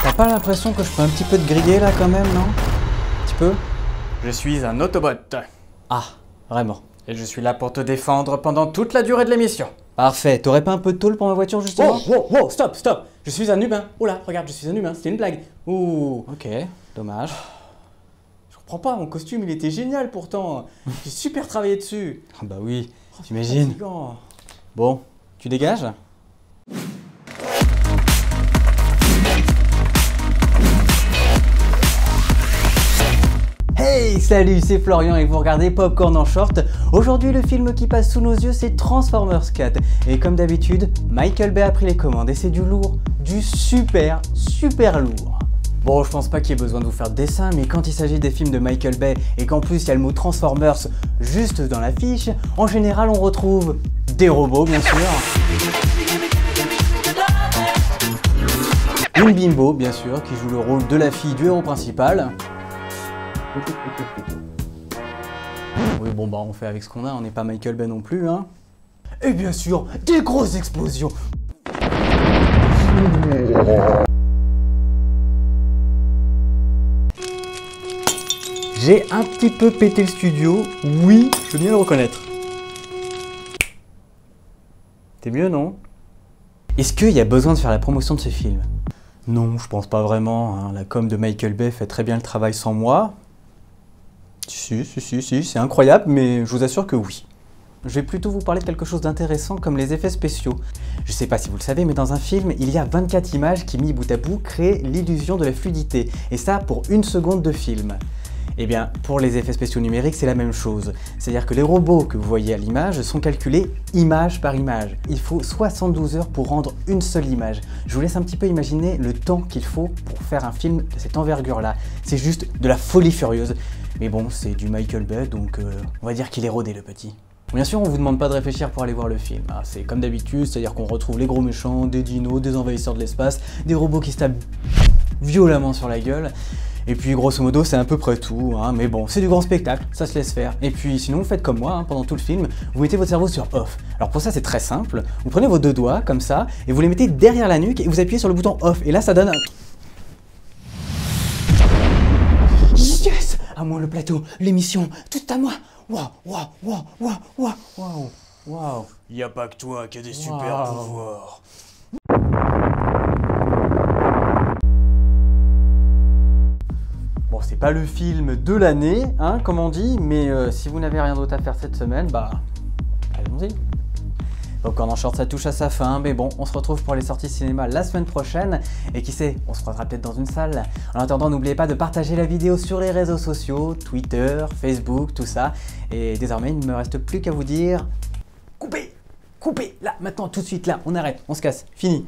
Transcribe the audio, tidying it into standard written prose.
T'as pas l'impression que je peux un petit peu te griller là quand même, non? Un petit peu? Je suis un Autobot. Ah, vraiment. Et je suis là pour te défendre pendant toute la durée de l'émission. Parfait. T'aurais pas un peu de tôle pour ma voiture justement? Wow, stop. Je suis un humain. Oh là, regarde, je suis un humain, c'était une blague. Ouh. Ok, dommage. Je comprends pas, mon costume il était génial pourtant. J'ai super travaillé dessus. Ah bah oui, t'imagines. Bon, tu dégages? Hey, salut, c'est Florian et vous regardez Popcorn en Short. Aujourd'hui, le film qui passe sous nos yeux, c'est Transformers 4. Et comme d'habitude, Michael Bay a pris les commandes et c'est du lourd, du super lourd. Bon, je pense pas qu'il y ait besoin de vous faire de dessin, mais quand il s'agit des films de Michael Bay et qu'en plus il y a le mot Transformers juste dans l'affiche, en général on retrouve des robots bien sûr, une bimbo bien sûr qui joue le rôle de la fille du héros principal. Oui bon bah on fait avec ce qu'on a, on n'est pas Michael Bay non plus hein. Et bien sûr, des grosses explosions. J'ai un petit peu pété le studio, oui, je veux bien le reconnaître. T'es mieux, non? Est-ce qu'il y a besoin de faire la promotion de ce film? Non, je pense pas vraiment, hein. La com de Michael Bay fait très bien le travail sans moi. Si, c'est incroyable, mais je vous assure que oui. Je vais plutôt vous parler de quelque chose d'intéressant comme les effets spéciaux. Je sais pas si vous le savez, mais dans un film, il y a 24 images qui, mis bout à bout, créent l'illusion de la fluidité. Et ça pour 1 seconde de film. Eh bien, pour les effets spéciaux numériques, c'est la même chose. C'est-à-dire que les robots que vous voyez à l'image sont calculés image par image. Il faut 72 heures pour rendre une seule image. Je vous laisse un petit peu imaginer le temps qu'il faut pour faire un film de cette envergure-là. C'est juste de la folie furieuse. Mais bon, c'est du Michael Bay, donc on va dire qu'il est rodé le petit. Bien sûr, on vous demande pas de réfléchir pour aller voir le film. C'est comme d'habitude, c'est-à-dire qu'on retrouve les gros méchants, des dinos, des envahisseurs de l'espace, des robots qui se tapent violemment sur la gueule. Et puis grosso modo c'est à peu près tout, hein, mais bon, c'est du grand spectacle, ça se laisse faire. Et puis sinon vous faites comme moi, hein, pendant tout le film, vous mettez votre cerveau sur off. Alors pour ça c'est très simple, vous prenez vos 2 doigts comme ça, et vous les mettez derrière la nuque et vous appuyez sur le bouton off, et là ça donne un... Yes! À moi le plateau, l'émission, tout à moi. Waouh. Y a pas que toi qui a des super pouvoirs. Bon, c'est pas le film de l'année, hein, comme on dit, mais si vous n'avez rien d'autre à faire cette semaine, bah, allons-y. Popcorn en Short, ça touche à sa fin, mais bon, on se retrouve pour les sorties cinéma la semaine prochaine, et qui sait, on se croisera peut-être dans une salle. En attendant, n'oubliez pas de partager la vidéo sur les réseaux sociaux, Twitter, Facebook, tout ça, et désormais, il ne me reste plus qu'à vous dire... Coupez, là, maintenant, tout de suite, là, on arrête, on se casse, fini.